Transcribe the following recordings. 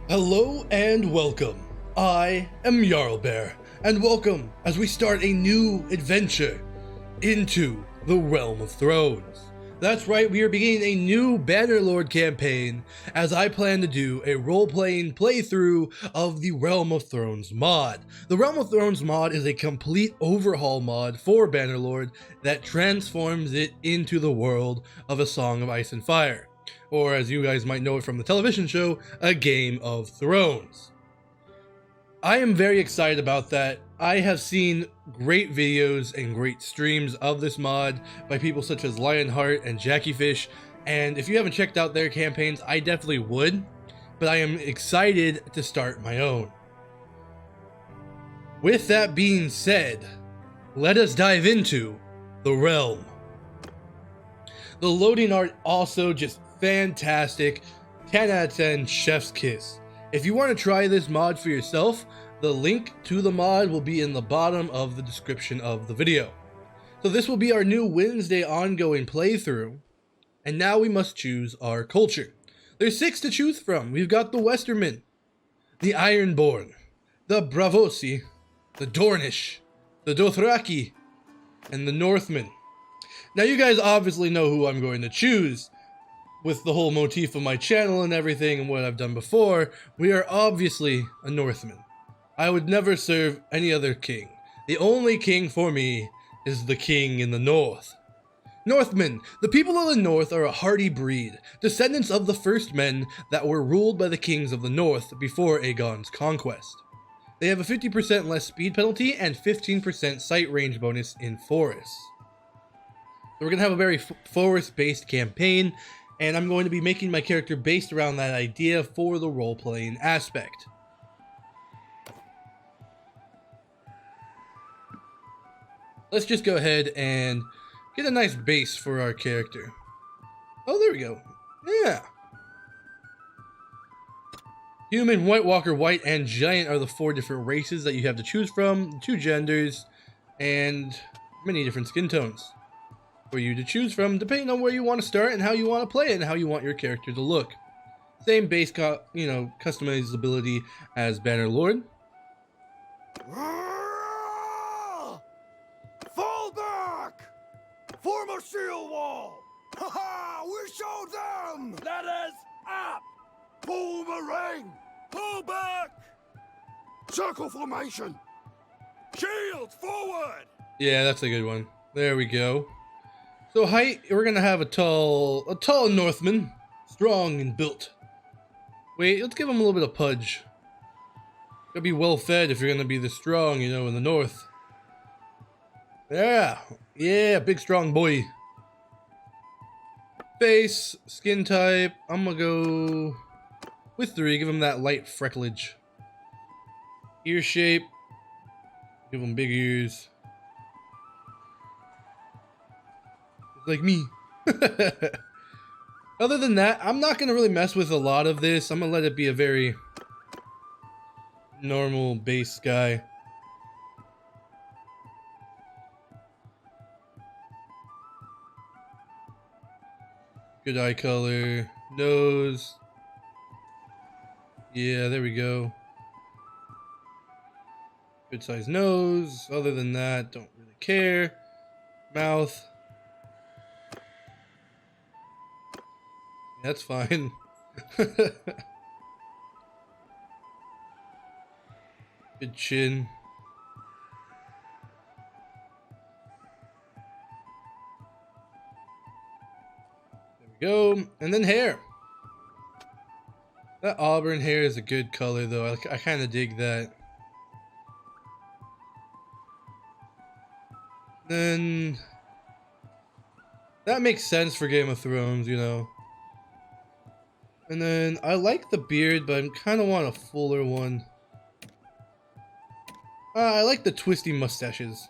Hello and welcome. I am Jarlbear, and welcome as we start a new adventure into the Realm of Thrones. That's right, we are beginning a new Bannerlord campaign as I plan to do a role-playing playthrough of the Realm of Thrones mod. The Realm of Thrones mod is a complete overhaul mod for Bannerlord that transforms it into the world of A Song of Ice and Fire, or as you guys might know it from the television show, A Game of Thrones. I am very excited about that. I have seen great videos and great streams of this mod by people such as Lionheart and JackieFish, and if you haven't checked out their campaigns, I definitely would, but I am excited to start my own. With that being said, let us dive into the realm. The loading art also just fantastic, 10 out of 10, chef's kiss. If you want to try this mod for yourself, the link to the mod will be in the bottom of the description of the video. So this will be our new Wednesday ongoing playthrough, and now we must choose our culture. There's 6 to choose from. We've got the Westermen, the Ironborn, the Bravosi, the Dornish, the Dothraki, and the Northmen. Now you guys obviously know who I'm going to choose. With the whole motif of my channel and everything and what I've done before, we are obviously a Northman. I would never serve any other king. The only king for me is the king in the north. Northmen, the people of the north are a hardy breed, descendants of the first men that were ruled by the kings of the north before Aegon's conquest. They have a 50% less speed penalty and 15% sight range bonus in forests. So we're going to have a very forest-based campaign, and I'm going to be making my character based around that idea for the role-playing aspect. Let's just go ahead and get a nice base for our character. Oh, there we go. Yeah. Human, White Walker, White, and Giant are the 4 different races that you have to choose from, 2 genders, and many different skin tones for you to choose from, depending on where you want to start and how you want to play it and how you want your character to look. Same base, customizability as Bannerlord. Fall back! Form a shield wall! Ha-ha! We showed them! Let us up! Boomerang! Pull back! Circle formation! Shields forward! Yeah, that's a good one. There we go. So height, we're gonna have a tall Northman, strong and built. Wait, let's give him a little bit of pudge. Gotta be well fed if you're gonna be this strong, you know, in the north. Yeah, big strong boy. Face, skin type, I'm gonna go with 3, give him that light frecklage. Ear shape, give him big ears. Like me. Other than that, I'm not gonna really mess with a lot of this. I'm gonna let it be a very normal base guy. Good eye color, nose. Yeah, there we go. Good size nose. Other than that, don't really care. Mouth. That's fine. Good chin. There we go. And then hair. That auburn hair is a good color though. I kind of dig that. Then that makes sense for Game of Thrones, you know. And then I like the beard, but I kind of want a fuller one. I like the twisty mustaches.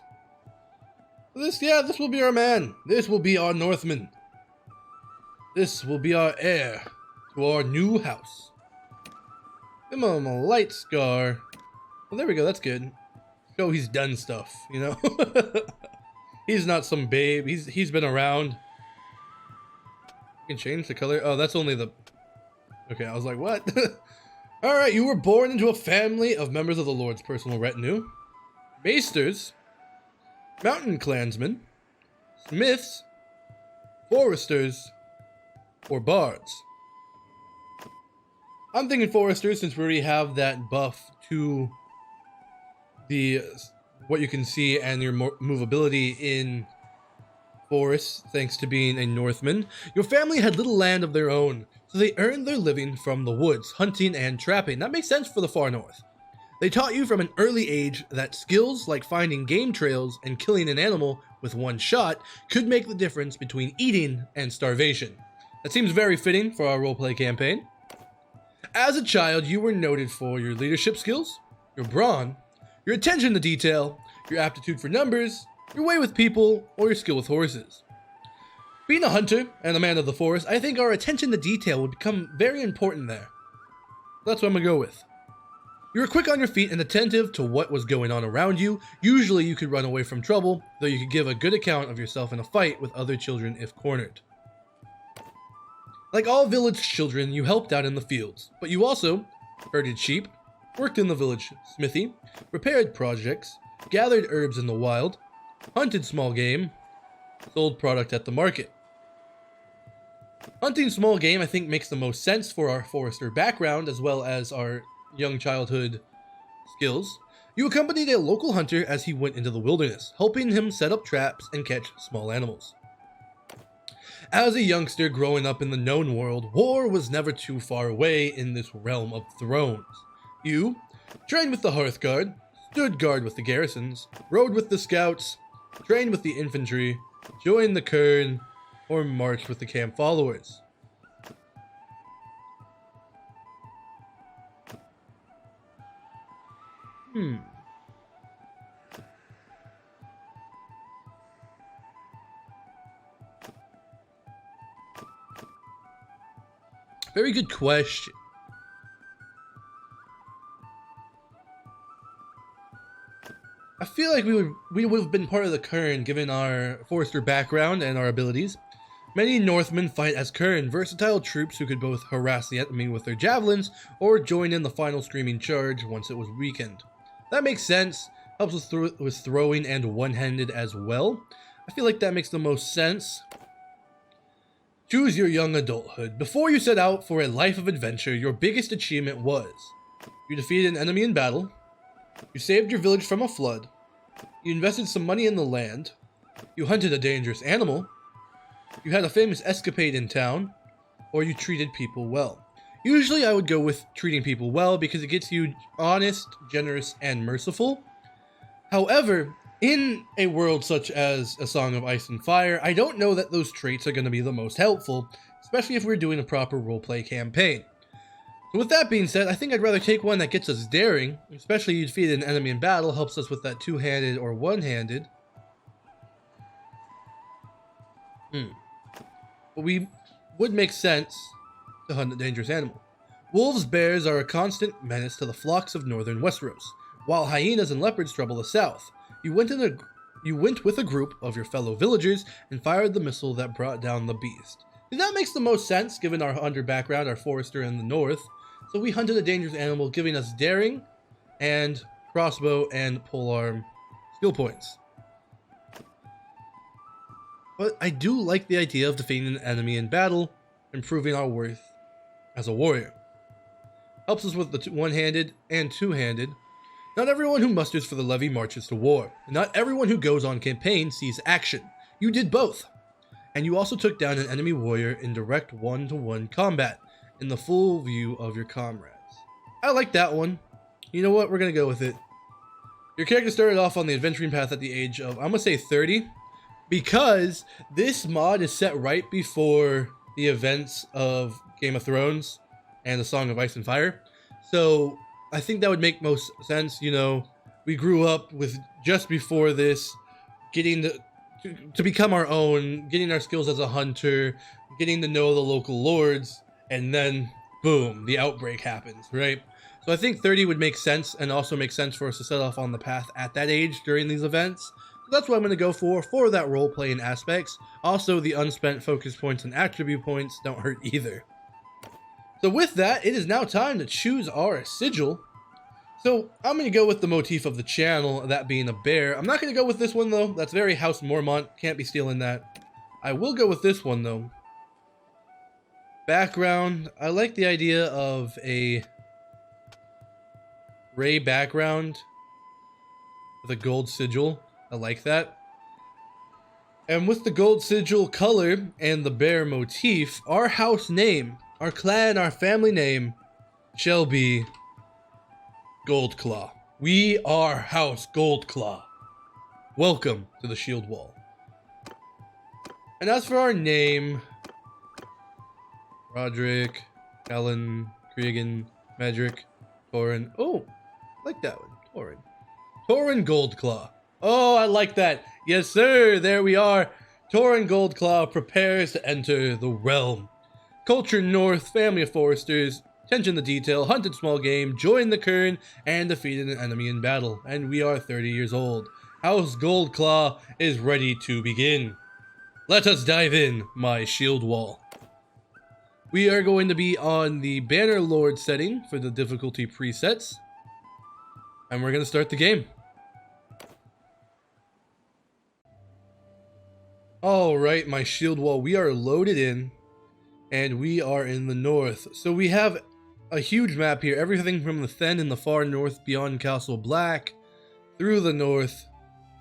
This will be our man. This will be our Northman. This will be our heir to our new house. Give him a light scar. Well, there we go. That's good. Show he's done stuff, you know. He's not some babe. He's been around. You can change the color. Oh, that's only the... Okay, I was like, what? Alright, you were born into a family of members of the Lord's personal retinue. Maesters, mountain clansmen, smiths, foresters, or bards. I'm thinking foresters since we already have that buff to the what you can see and your movability in forests thanks to being a Northman. Your family had little land of their own, so they earned their living from the woods, hunting and trapping. That makes sense for the far north. They taught you from an early age that skills like finding game trails and killing an animal with one shot could make the difference between eating and starvation. That seems very fitting for our roleplay campaign. As a child, you were noted for your leadership skills, your brawn, your attention to detail, your aptitude for numbers, your way with people, or your skill with horses. Being a hunter and a man of the forest, I think our attention to detail would become very important there. That's what I'm gonna go with. You were quick on your feet and attentive to what was going on around you. Usually you could run away from trouble, though you could give a good account of yourself in a fight with other children if cornered. Like all village children, you helped out in the fields, but you also herded sheep, worked in the village smithy, repaired projects, gathered herbs in the wild, hunted small game, sold product at the market. Hunting small game I think makes the most sense for our forester background as well as our young childhood skills. You accompanied a local hunter as he went into the wilderness, helping him set up traps and catch small animals. As a youngster growing up in the known world, war was never too far away in this realm of thrones. You trained with the Hearthguard, stood guard with the garrisons, rode with the scouts, trained with the infantry, joined the Kern, or marched with the camp followers. Very good question. I feel like we would have been part of the Kern given our forester background and our abilities. Many Northmen fight as Kern, versatile troops who could both harass the enemy with their javelins or join in the final screaming charge once it was weakened. That makes sense. Helps with throwing and one-handed as well. I feel like that makes the most sense. Choose your young adulthood. Before you set out for a life of adventure, your biggest achievement was: you defeated an enemy in battle, you saved your village from a flood, you invested some money in the land, you hunted a dangerous animal, you had a famous escapade in town, or you treated people well. Usually I would go with treating people well because it gets you honest, generous, and merciful. However, in a world such as A Song of Ice and Fire, I don't know that those traits are going to be the most helpful, especially if we're doing a proper roleplay campaign. So with that being said, I think I'd rather take one that gets us daring, especially you defeat an enemy in battle, helps us with that two-handed or one-handed. But we would make sense to hunt a dangerous animal. Wolves, bears are a constant menace to the flocks of northern Westeros, while hyenas and leopards trouble the south. You went with a group of your fellow villagers and fired the missile that brought down the beast. And that makes the most sense given our hunter background, our forester in the north. So we hunted a dangerous animal, giving us daring and crossbow and polearm skill points. But I do like the idea of defeating an enemy in battle, improving our worth as a warrior. Helps us with the one-handed and two-handed. Not everyone who musters for the levy marches to war. Not everyone who goes on campaign sees action. You did both. And you also took down an enemy warrior in direct one-to-one combat, in the full view of your comrades. I like that one. You know what? We're going to go with it. Your character started off on the adventuring path at the age of, I'm going to say 30, because this mod is set right before the events of Game of Thrones and The Song of Ice and Fire. So I think that would make most sense. You know, we grew up with just before this, getting to become our own, getting our skills as a hunter, getting to know the local lords, and then boom, the outbreak happens, right? So I think 30 would make sense, and also make sense for us to set off on the path at that age during these events. So That's what I'm going to go for that role-playing aspects. Also, the unspent focus points and attribute points don't hurt either. So with that, it is now time to choose our sigil. So I'm going to go with the motif of the channel, that being a bear. I'm not going to go with this one though. That's very House Mormont. Can't be stealing that. I will go with this one though. Background. I like the idea of a gray background with a gold sigil. I like that. And with the gold sigil color and the bear motif, our house name, our clan, our family name shall be Goldclaw. We are House Goldclaw. Welcome to the Shield Wall. And as for our name, Roderick, Alan, Cregan, Medric, Torin. Oh, I like that one. Torin. Torin Goldclaw. Oh, I like that. Yes, sir. There we are. Torin Goldclaw prepares to enter the realm. Culture North, family of foresters, attention to detail, hunted small game, joined the kern, and defeated an enemy in battle. And we are 30 years old. House Goldclaw is ready to begin. Let us dive in, my shield wall. We are going to be on the Bannerlord setting for the difficulty presets. And we're going to start the game. Alright, my shield wall, we are loaded in. And we are in the north. So we have a huge map here. Everything from the Fen in the far north beyond Castle Black, through the north,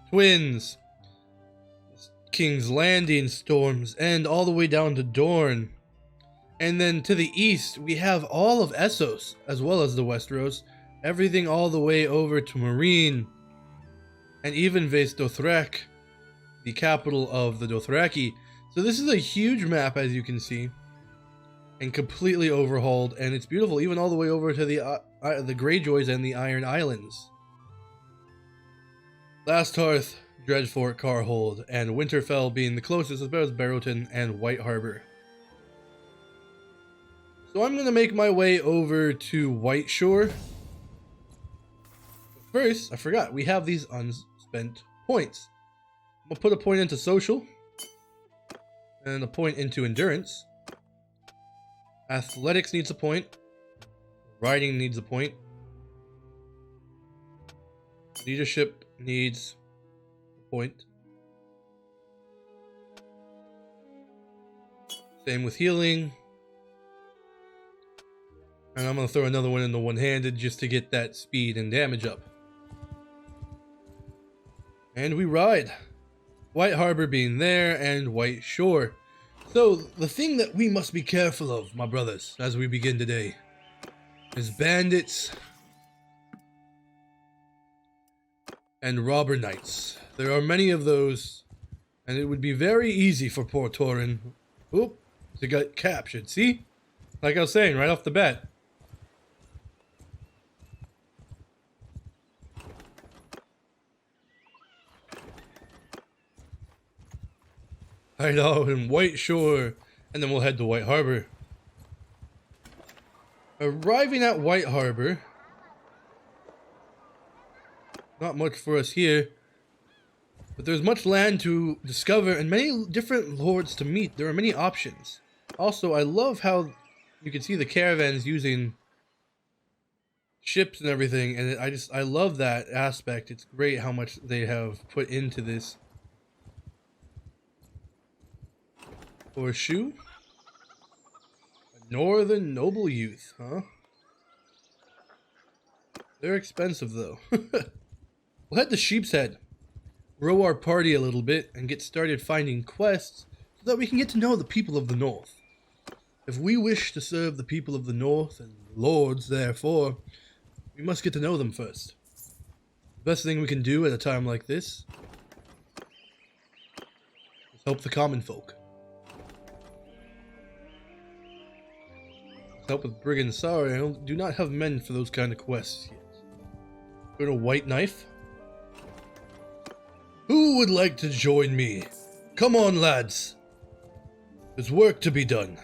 Twins, King's Landing, Storms, and all the way down to Dorne. And then to the east, we have all of Essos, as well as the Westeros. Everything all the way over to Marine, and even Vase Dothraki, the capital of the Dothraki. So this is a huge map, as you can see, and completely overhauled, and it's beautiful, even all the way over to the Greyjoys and the Iron Islands. Last Hearth, Dredgefort, Carhold, and Winterfell being the closest, as well as Barrowton and White Harbor. So I'm going to make my way over to White Shore. First, I forgot, we have these unspent points. I'm going to put a point into social, and a point into endurance. Athletics needs a point. Riding needs a point. Leadership needs a point. Same with healing. And I'm going to throw another one in the one-handed just to get that speed and damage up. And we ride. White Harbor being there, and White Shore. So, the thing that we must be careful of, my brothers, as we begin today, is bandits and robber knights. There are many of those, and it would be very easy for poor Torin, to get captured. See? Like I was saying, right off the bat. Right out in White Shore, and then we'll head to White Harbor. Arriving at White Harbor, not much for us here, but there's much land to discover and many different lords to meet. There are many options. Also, I love how you can see the caravans using ships and everything, and I love that aspect. It's great how much they have put into this. Horseshoe? A northern noble youth, huh? They're expensive though. We'll head to Sheep's Head, grow our party a little bit, and get started finding quests so that we can get to know the people of the North. If we wish to serve the people of the North and lords, therefore, we must get to know them first. The best thing we can do at a time like this is help the common folk. Help with brigands. Sorry, I do not have men for those kind of quests yet. Go to White Knife. Who would like to join me? Come on, lads. There's work to be done.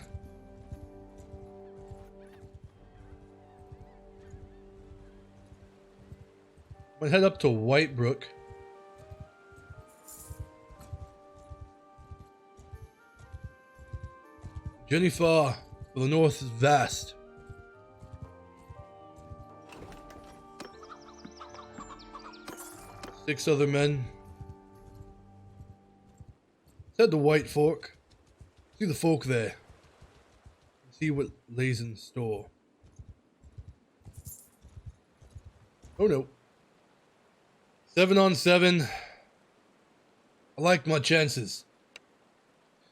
I'm gonna head up to Whitebrook. Journey far, for the north is vast. Six other men. Head to White Fork. See the folk there. See what lays in store. Oh no. 7 on 7. I like my chances.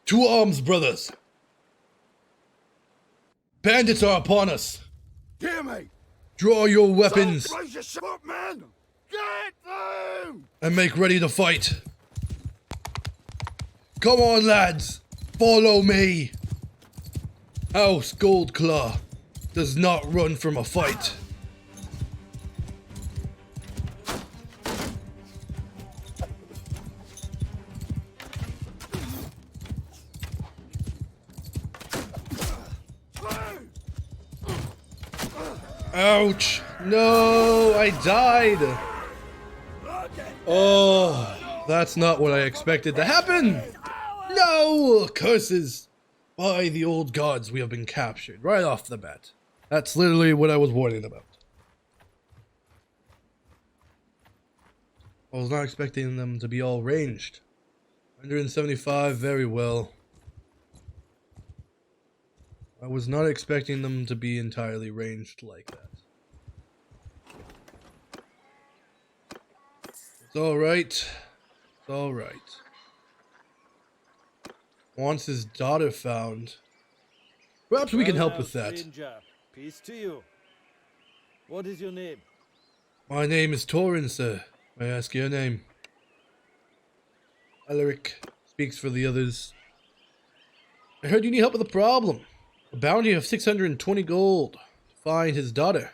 2 arms, brothers. Bandits are upon us. Hear me! Draw your weapons. Don't raise yourself up, man! Get them! And make ready to fight. Come on, lads. Follow me. House Goldclaw does not run from a fight. Ouch! No, I died! Oh, that's not what I expected to happen! No! Curses! By the old gods, we have been captured, right off the bat. That's literally what I was warning about. I was not expecting them to be all ranged. 175, very well. I was not expecting them to be entirely ranged like that. It's alright. It's alright. Wants his daughter found. Perhaps we can help with that. Stranger. Peace to you. What is your name? My name is Torin, sir. May I ask your name? Alaric speaks for the others. I heard you need help with a problem. A bounty of 620 gold to find his daughter.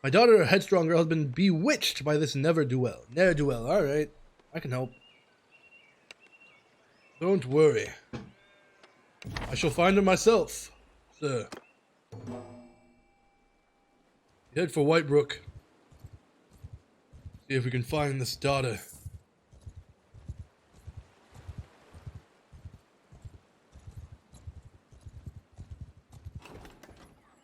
My daughter, a headstrong girl, has been bewitched by this ne'er-do-well. Ne'er-do-well, alright. I can help. Don't worry. I shall find her myself, sir. Head for Whitebrook. See if we can find this daughter.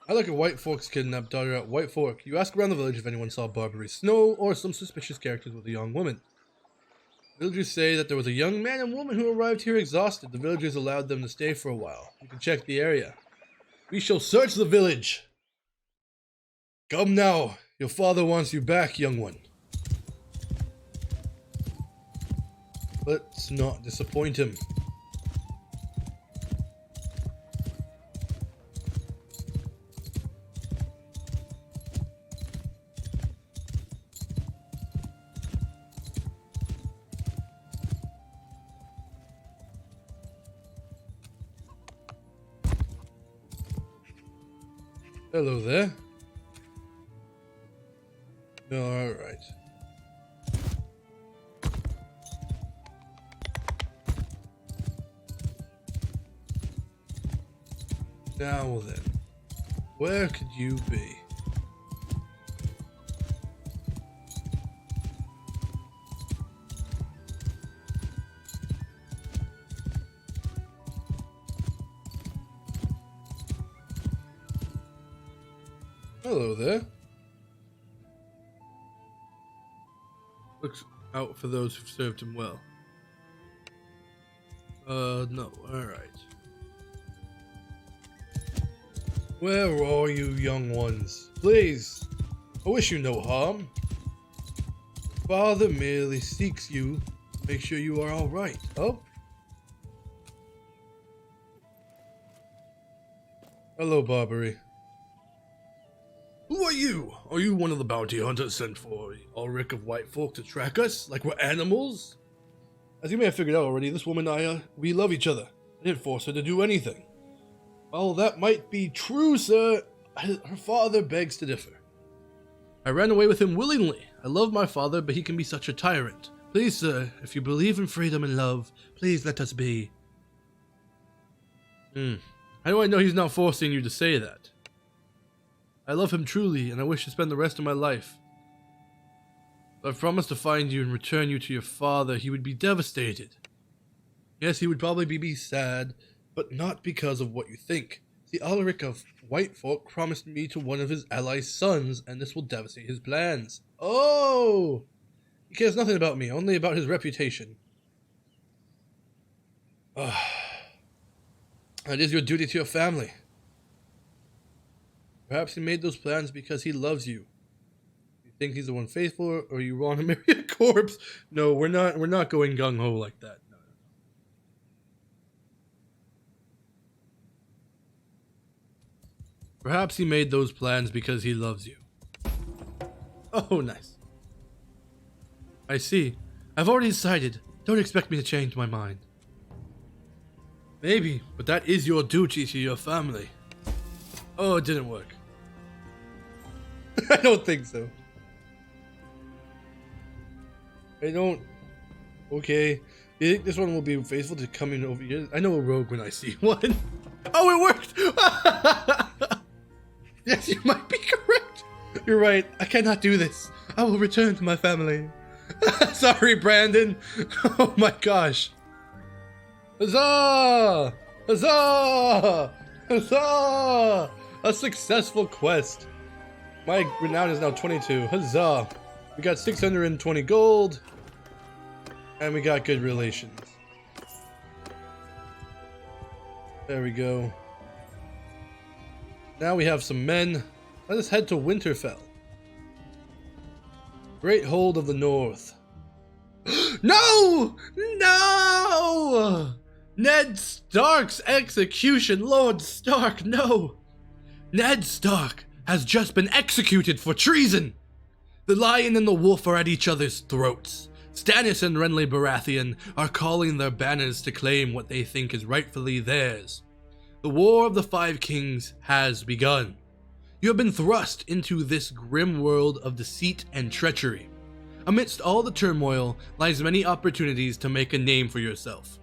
I look at White Fork's kidnapped daughter at White Fork. You ask around the village if anyone saw Barbary Snow or some suspicious characters with a young woman. Villagers say that there was a young man and woman who arrived here exhausted. The villagers allowed them to stay for a while. You can check the area. We shall search the village. Come now. Your father wants you back, young one. Let's not disappoint him. Hello there. Alright. Now then, where could you be? Hello there. Looks out for those who've served him well. No, alright. Where are you, young ones? Please, I wish you no harm. Father merely seeks you to make sure you are alright. Oh? Hello, Barbary. Who are you? Are you one of the bounty hunters sent for Ulrich of White Folk to track us, like we're animals? As you may have figured out already, this woman and I, we love each other. I didn't force her to do anything. Well, that might be true, sir. Her father begs to differ. I ran away with him willingly. I love my father, but he can be such a tyrant. Please, sir, if you believe in freedom and love, please let us be. How do I know he's not forcing you to say that? I love him truly, and I wish to spend the rest of my life. If I promised to find you and return you to your father, he would be devastated. Yes, he would probably be sad, but not because of what you think. The Alaric of Whitefolk promised me to one of his allies' sons, and this will devastate his plans. Oh! He cares nothing about me, only about his reputation. It is your duty to your family. Perhaps he made those plans because he loves you. You think he's the one faithful, or you want to marry a corpse? No, we're not going gung-ho like that. No. Perhaps he made those plans because he loves you. Oh, nice. I see. I've already decided. Don't expect me to change my mind. Maybe, but that is your duty to your family. Oh, it didn't work. I don't think so. I don't... Okay. Do you think this one will be faithful to coming over here? I know a rogue when I see one. Oh, it worked! Yes, you might be correct. You're right. I cannot do this. I will return to my family. Sorry, Brandon. Oh my gosh. Huzzah! Huzzah! Huzzah! A successful quest. My renown is now 22. Huzzah! We got 620 gold. And we got good relations. There we go. Now we have some men. Let us head to Winterfell. Great Hold of the North. No! No! Ned Stark's execution! Lord Stark, no! Ned Stark has just been executed for treason! The lion and the wolf are at each other's throats. Stannis and Renly Baratheon are calling their banners to claim what they think is rightfully theirs. The War of the Five Kings has begun. You have been thrust into this grim world of deceit and treachery. Amidst all the turmoil lies many opportunities to make a name for yourself.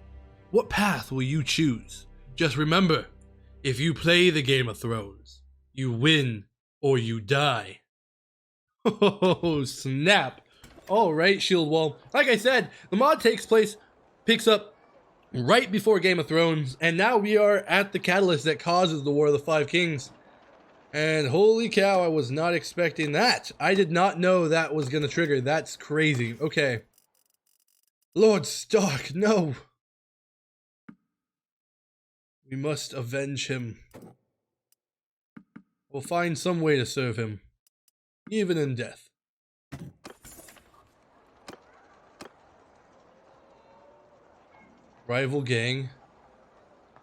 What path will you choose? Just remember, if you play the Game of Thrones, you win or you die. Oh, snap. Alright, Shield Wall. Like I said, the mod picks up right before Game of Thrones, and now we are at the catalyst that causes the War of the Five Kings. And holy cow, I was not expecting that. I did not know that was going to trigger. That's crazy. Okay. Lord Stark, no. We must avenge him. We'll find some way to serve him, even in death. Rival gang.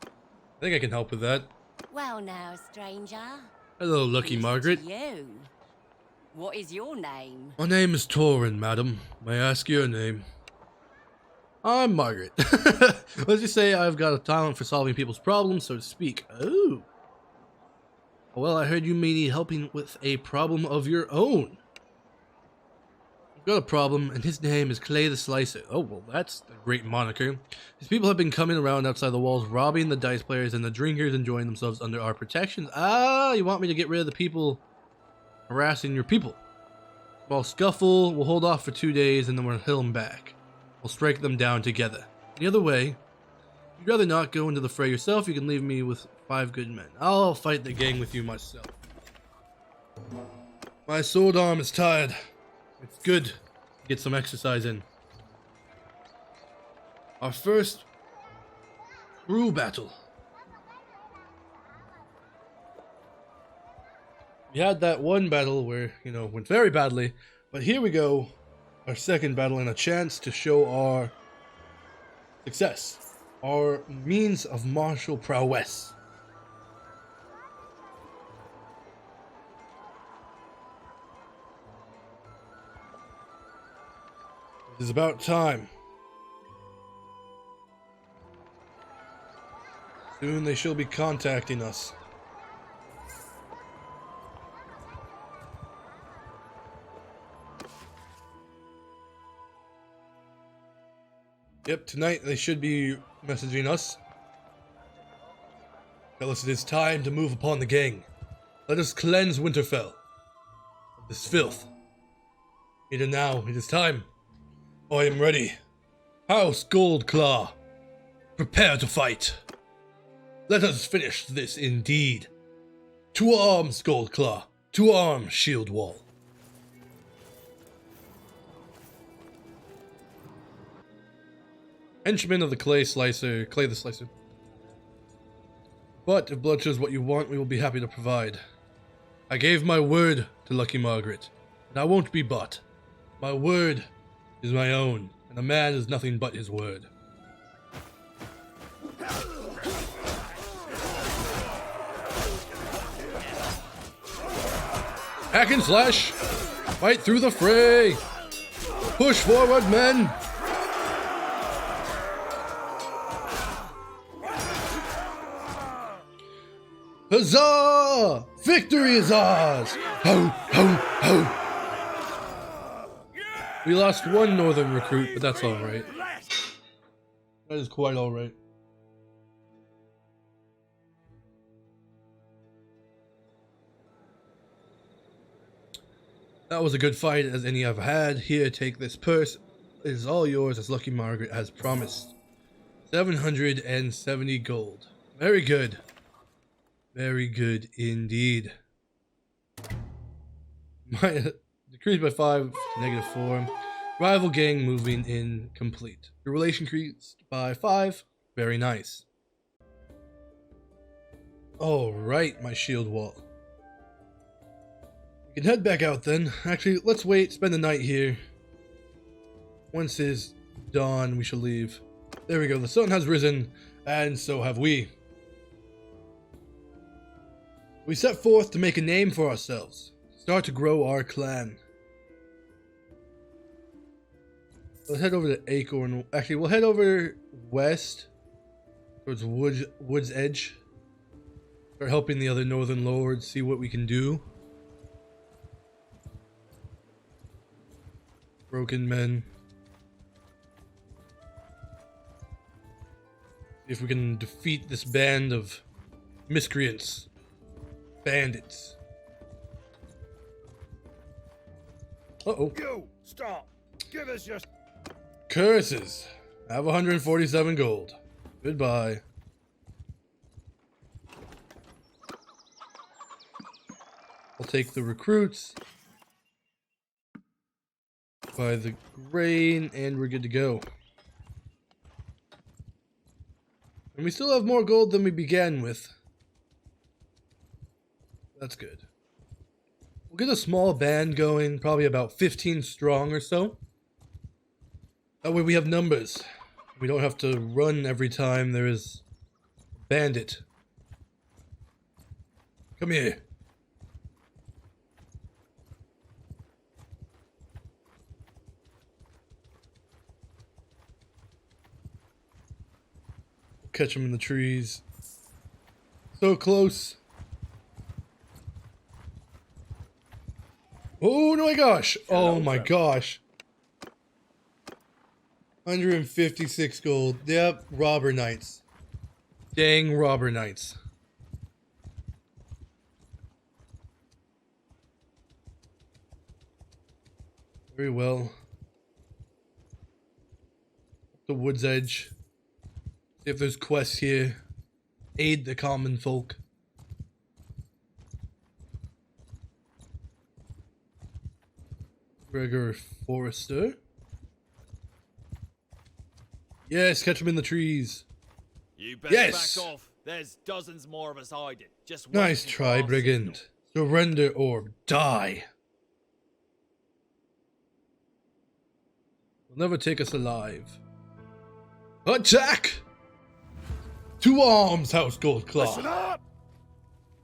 I think I can help with that. Well now, stranger. Hello, Lucky Margaret. You. What is your name? My name is Torin, madam. May I ask your name? I'm Margaret. Let's just say I've got a talent for solving people's problems, so to speak. Oh. Well, I heard you may need helping with a problem of your own. I've got a problem, and his name is Clay the Slicer. Oh, well, that's a great moniker. These people have been coming around outside the walls, robbing the dice players and the drinkers, enjoying themselves under our protection. Ah, you want me to get rid of the people harassing your people? Well, scuffle, we'll hold off for 2 days, and then we'll hill them back. We'll strike them down together. The other way, if you'd rather not go into the fray yourself, you can leave me with 5 good men. I'll fight the gang with you myself. My sword arm is tired. It's good to get some exercise in. Our first crew battle. We had that one battle where, went very badly, but here we go. Our second battle and a chance to show our success, our means of martial prowess. It is about time. Soon they shall be contacting us. Yep, tonight they should be messaging us. Tell us it is time to move upon the gang. Let us cleanse Winterfell of this filth. Here now, it is time. I am ready. House Goldclaw, prepare to fight. Let us finish this indeed. To arms, Goldclaw. To arms, Shield Wall. Henchman of the Clay the Slicer. But if bloodshed is what you want, we will be happy to provide. I gave my word to Lucky Margaret, and I won't be bought. My word is my own, and a man is nothing but his word. Hack and slash! Fight through the fray! Push forward, men! Huzzah! Victory is ours! Ho, ho, ho! We lost one northern recruit, but that's alright. That is quite alright. That was a good fight as any I've had. Here, take this purse. It is all yours as Lucky Margaret has promised. 770 gold. Very good. Very good indeed. Decreased by 5 to -4. Rival gang moving in complete. Your relation increased by 5. Very nice. Alright, my shield wall. We can head back out then. Actually, let's wait, spend the night here. Once it's dawn, we shall leave. There we go, the sun has risen, and so have we. We set forth to make a name for ourselves, start to grow our clan. Let's head over to Acorn. Actually, we'll head over west towards Wood's Edge. Start helping the other northern lords, see what we can do. Broken men. See if we can defeat this band of miscreants. Bandits. Uh-oh. You, stop. Give us your... Curses. I have 147 gold. Goodbye. I'll take the recruits. Buy the grain, and we're good to go. And we still have more gold than we began with. That's good. We'll get a small band going, probably about 15 strong or so. That way we have numbers. We don't have to run every time there is a bandit. Come here. Catch them in the trees. So close. Oh my gosh. Oh my gosh. 156 gold. Yep, robber knights. Dang robber knights. Very well. The Wood's Edge. See if there's quests here. Aid the common folk. Gregor Forrester. Yes, catch him in the trees. You better Yes! back off. There's dozens more of us hiding. Just Nice waiting try, for our brigand. signal. Surrender or die. They'll never take us alive. Attack! To arms, House Goldclaw. Listen up!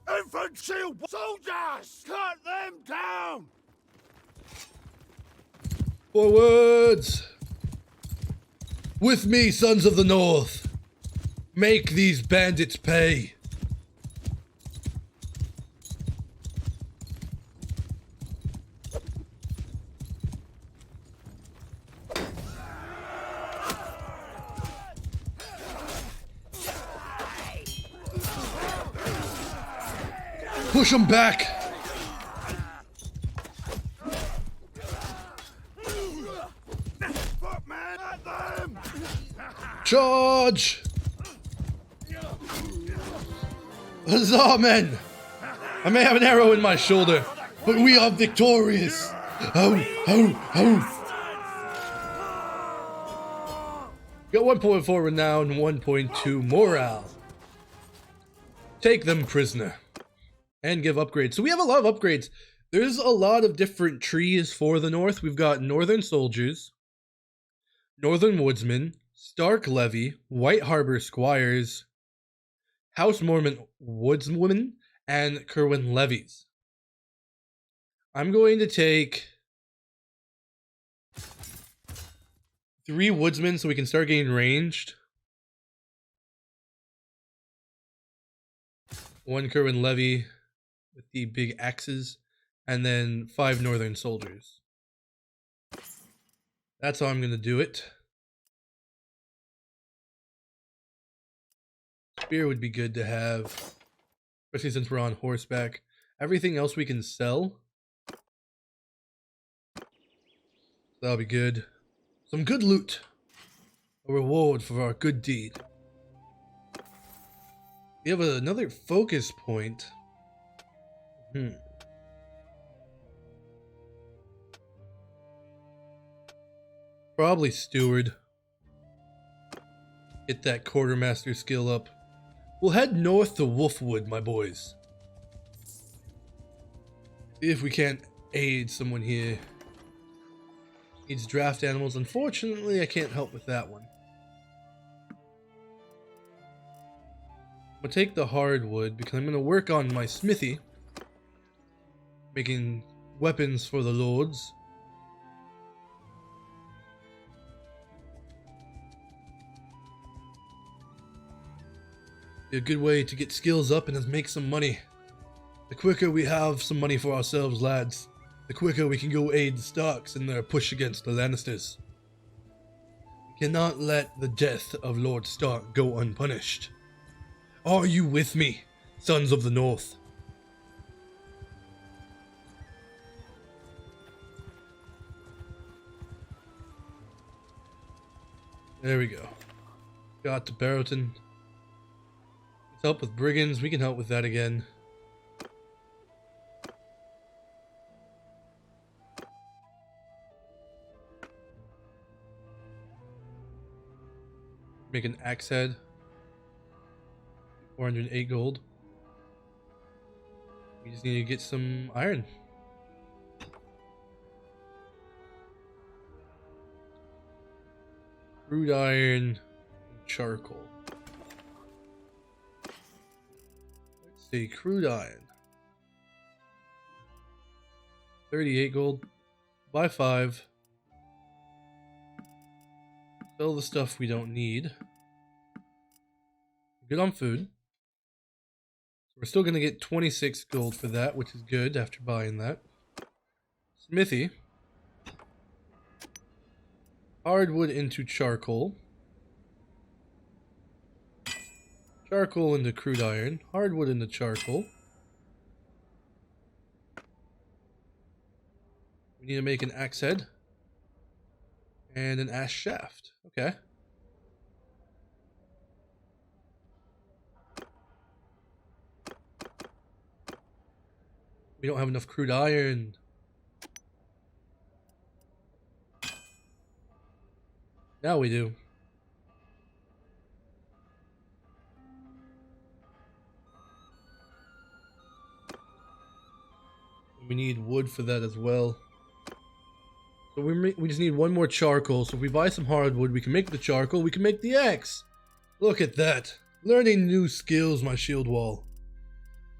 Infantry soldiers! Cut them down! Forwards! With me, sons of the North! Make these bandits pay! Push them back! Fuck, man! At them! Charge! Huzzah, men! I may have an arrow in my shoulder, but we are victorious! Ho, ho, ho! Got 1.4 renown, 1.2 morale. Take them prisoner. And give upgrades. So we have a lot of upgrades. There's a lot of different trees for the north. We've got Northern Soldiers, Northern Woodsmen, Stark Levy, White Harbor Squires, House Mormon Woodswomen, and Kerwin Levies. I'm going to take 3 Woodsmen so we can start getting ranged. 1 Kerwin Levy with the big axes, and then 5 Northern Soldiers. That's how I'm going to do it. Spear would be good to have, especially since we're on horseback. Everything else we can sell. That'll be good. Some good loot. A reward for our good deed. We have another focus point. Probably Steward. Get that quartermaster skill up. We'll head north to Wolfwood, my boys. See if we can't aid someone here. Needs draft animals. Unfortunately, I can't help with that one. I'm gonna take the hardwood because I'm gonna work on my smithy. Making weapons for the lords. Be a good way to get skills up and make some money. The quicker we have some money for ourselves, lads, the quicker we can go aid the Starks in their push against the Lannisters. We cannot let the death of Lord Stark go unpunished. Are you with me, sons of the North? There we go. Got to Barrowton. Let's help with brigands. We can help with that again. Make an axe head. 408 gold. We just need to get some iron. Crude iron and charcoal. Let's see, crude iron. 38 gold. Buy 5. Sell the stuff we don't need. Good on food. So we're still going to get 26 gold for that, which is good after buying that. Smithy. Hardwood into charcoal. Charcoal into crude iron. Hardwood into charcoal. We need to make an axe head. And an ash shaft. Okay. We don't have enough crude iron. Now we do. We need wood for that as well. So we just need 1 more charcoal. So if we buy some hardwood, we can make the charcoal. We can make the axe. Look at that. Learning new skills, my shield wall.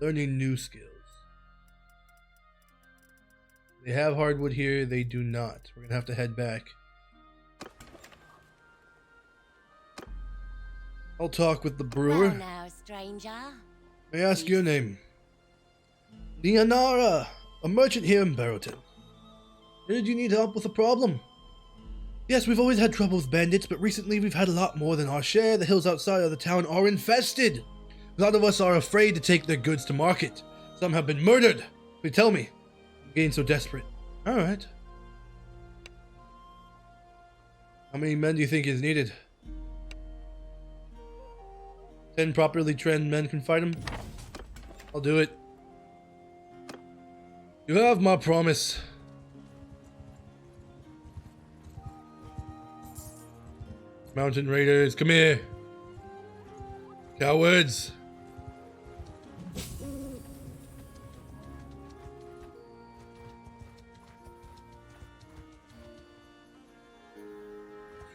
Learning new skills. They have hardwood here. They do not. We're going to have to head back. I'll talk with the brewer. Well now, stranger. May I ask your name? Leonara, a merchant here in Barrowton. Did you need help with a problem? Yes, we've always had trouble with bandits, but recently we've had a lot more than our share. The hills outside of the town are infested. A lot of us are afraid to take their goods to market. Some have been murdered. Please tell me. I'm getting so desperate. Alright. How many men do you think is needed? 10 properly trained men can fight him? I'll do it. You have my promise. Mountain Raiders, come here. Cowards.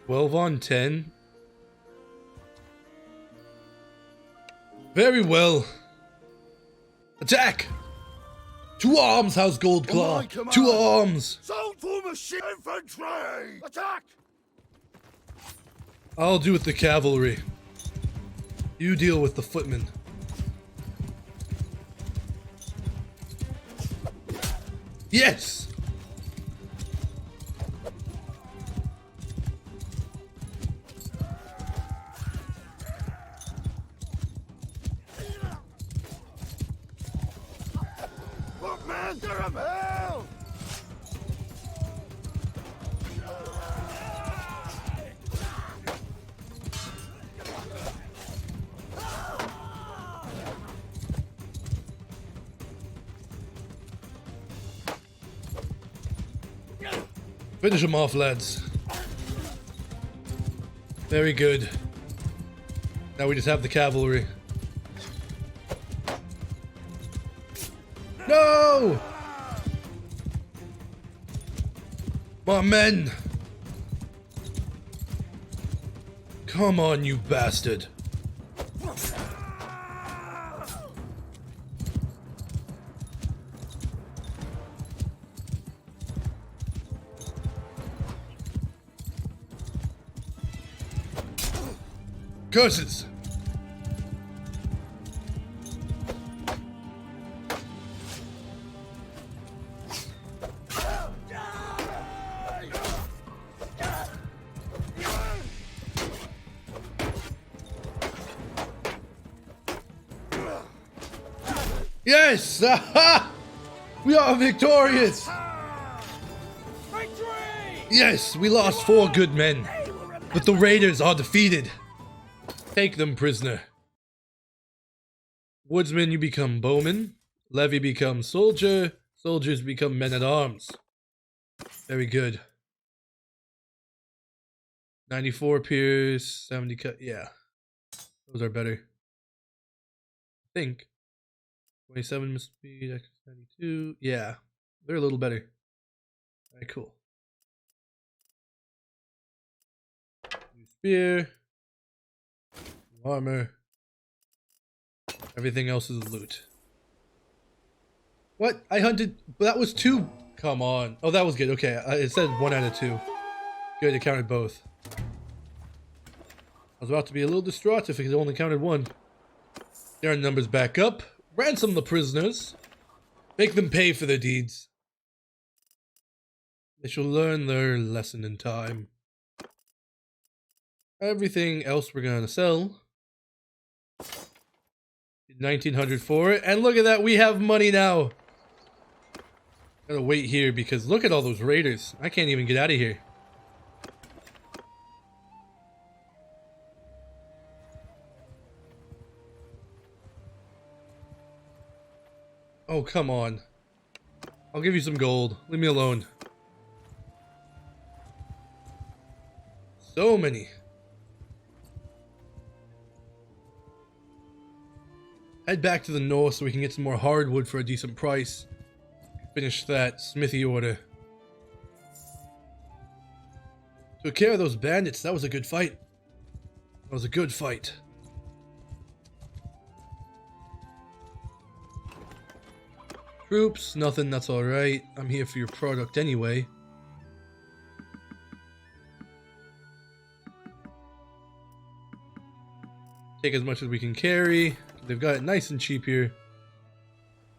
Twelve on 10. Very well. Attack! 2 arms, House Goldclaw. 2 arms. Sold for machine infantry! Attack! I'll do with the cavalry. You deal with the footmen. Yes! Look, man, they're a hell! Finish them off, lads. Very good. Now we just have the cavalry. No! My men! Come on, you bastard. Curses! Yes! Aha! We are victorious! Yes, we lost 4 good men, but the raiders are defeated. Take them prisoner. Woodsman, you become bowman. Levy becomes soldier. Soldiers become men-at-arms. Very good. 94 pierce, 70 cut. Yeah, those are better. I think. 27 speed, 92. Yeah, they're a little better. Alright, cool. New spear. New armor. Everything else is loot. What? I hunted. That was 2. Come on. Oh, that was good. Okay, it said 1 out of 2. Good, it counted both. I was about to be a little distraught if it only counted 1. Get our numbers back up. Ransom the prisoners. Make them pay for their deeds. They shall learn their lesson in time. Everything else we're gonna sell. 1900 for it. And look at that, we have money now. Gotta wait here because look at all those raiders. I can't even get out of here. Oh, come on. I'll give you some gold. Leave me alone. So many. Head back to the north so we can get some more hardwood for a decent price. Finish that smithy order. Took care of those bandits. That was a good fight. That was a good fight. Troops, nothing, that's alright. I'm here for your product anyway. Take as much as we can carry. They've got it nice and cheap here.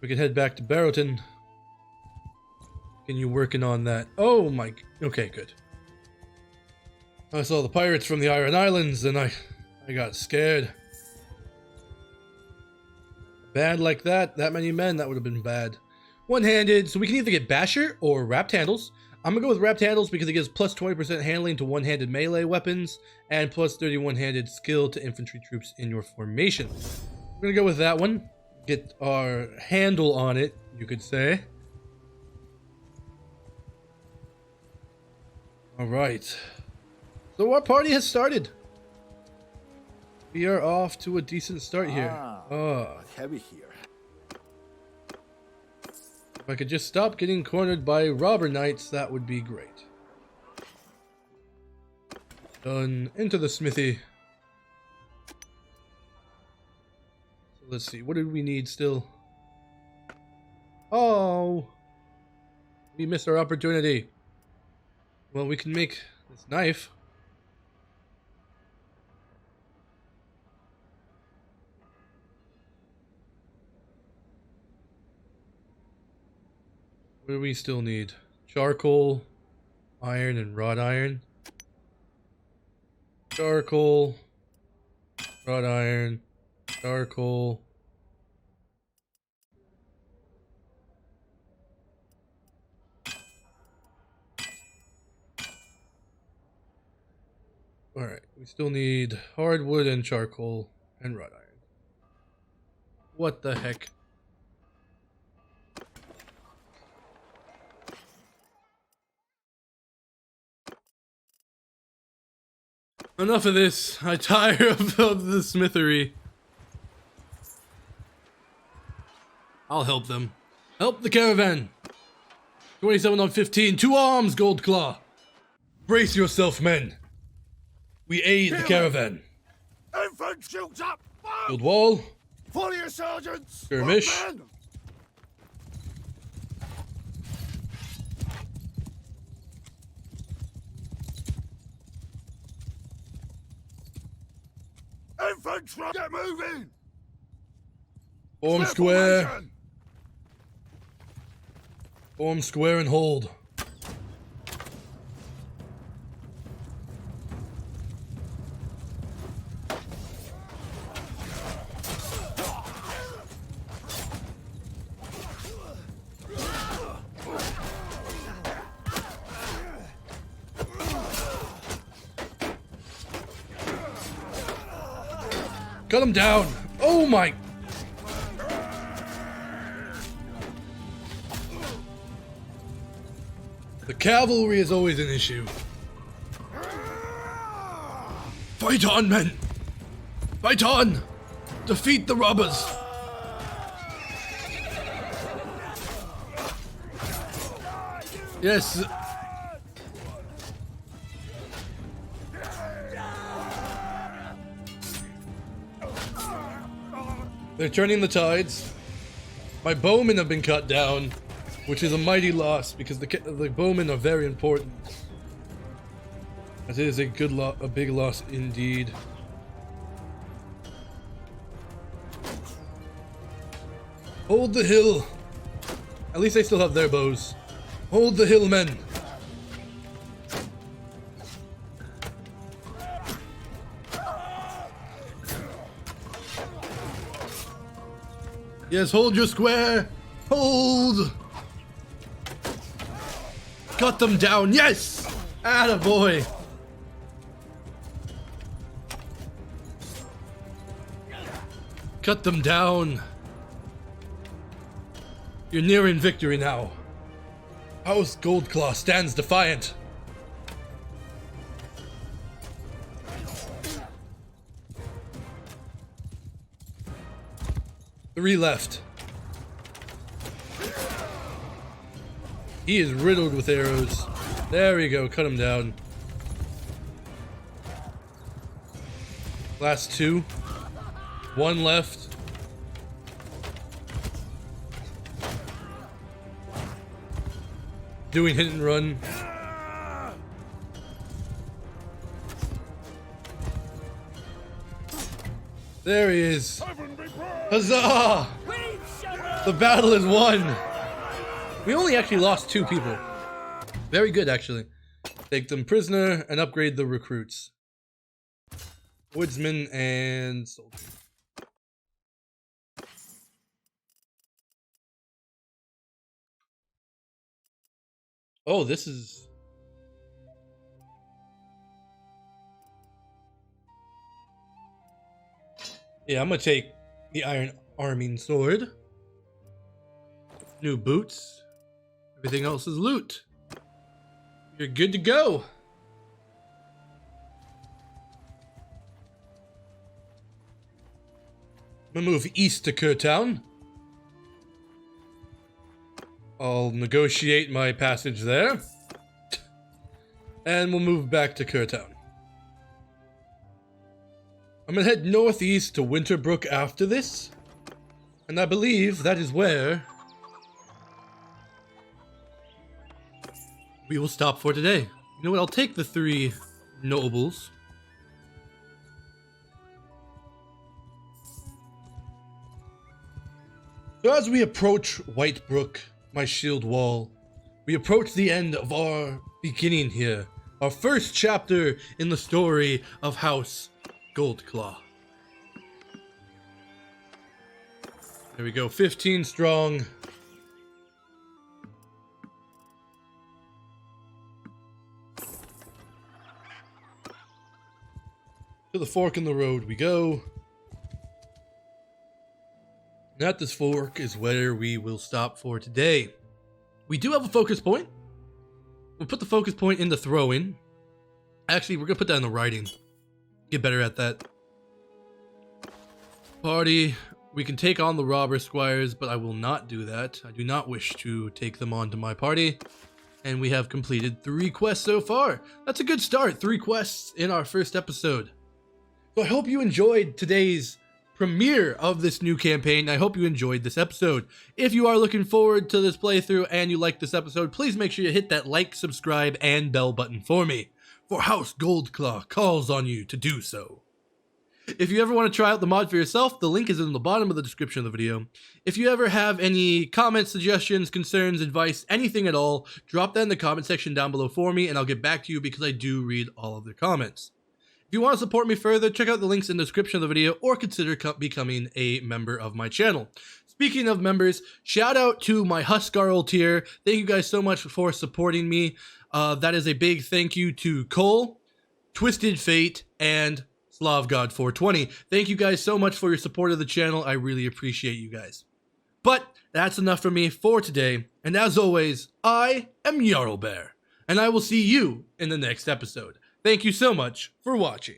We can head back to Barrowton. Can you working on that? Oh my... Okay, good. I saw the pirates from the Iron Islands and I got scared. Bad like that many men, that would have been bad. One-handed, so we can either get Basher or Wrapped Handles. I'm gonna go with Wrapped Handles because it gives plus 20% handling to one-handed melee weapons and plus 31 handed skill to infantry troops in your formation. We're gonna go with that one. get our handle on it, you could say. All right. So our party has started. We are off to a decent start here. Heavy here. If I could just stop getting cornered by robber knights, that would be great. Done. Into the smithy. So let's see. What did we need still? Oh, we missed our opportunity. Well, we can make this knife. What do we still need? Charcoal, iron, and wrought iron. Charcoal, wrought iron, charcoal. Alright, we still need hardwood and charcoal and wrought iron. What the heck? Enough of this. I tire of the smithery. I'll help them. Help the caravan. 27 on 15. 2 arms, Goldclaw. Brace yourself, men. We aid the caravan. Infant shoots up! Build wall. Follow your sergeants! Skirmish. Warband! Infantry! Get moving! Form Clear square. formation! Form square and hold. Cut him down. Oh my. The cavalry is always an issue. Fight on, men. Fight on. Defeat the robbers. Yes. They're turning the tides. My bowmen have been cut down, which is a mighty loss because the bowmen are very important. As it is a big loss indeed. Hold the hill. At least they still have their bows. Hold the hill, men. Yes, hold your square. Hold. Cut them down. Yes. Attaboy. Cut them down. You're nearing victory now. House Goldclaw stands defiant. Three left. He is riddled with arrows. There we go, cut him down. Last two. One left. Doing hit and run. There he is. Huzzah! The battle is won. We only actually lost 2 people. Very good, actually. Take them prisoner and upgrade the recruits. Woodsman and soldier. Oh, this is... Yeah, I'm gonna take the Iron arming sword. New boots. Everything else is loot. You're good to go. I'm gonna move east to Kurtown. I'll negotiate my passage there. And we'll move back to Kurtown. I'm gonna head northeast to Winterbrook after this. And I believe that is where we will stop for today. You know what? I'll take the 3 nobles. So as we approach Whitebrook, my shield wall, we approach the end of our beginning here. Our first chapter in the story of House Goldclaw. There we go, 15 strong. To the fork in the road we go. And at this fork is where we will stop for today. We do have a focus point. We'll put the focus point in the throwing. Actually, we're gonna put that in the writing. Get better at that. Party. We can take on the robber squires, but I will not do that. I do not wish to take them onto my party. And we have completed 3 quests so far. That's a good start. 3 quests in our first episode. So I hope you enjoyed today's premiere of this new campaign. I hope you enjoyed this episode. If you are looking forward to this playthrough and you like this episode, please make sure you hit that like, subscribe, and bell button for me, for House Goldclaw calls on you to do so. If you ever want to try out the mod for yourself, the link is in the bottom of the description of the video. If you ever have any comments, suggestions, concerns, advice, anything at all, drop that in the comment section down below for me and I'll get back to you because I do read all of their comments. If you want to support me further, check out the links in the description of the video or consider becoming a member of my channel. Speaking of members, shout out to my Huscarl tier. Thank you guys so much for supporting me. That is a big thank you to Cole, Twisted Fate, and Slav God 420. Thank you guys so much for your support of the channel. I really appreciate you guys. But that's enough for me for today. And as always, I am Jarlbear, and I will see you in the next episode. Thank you so much for watching.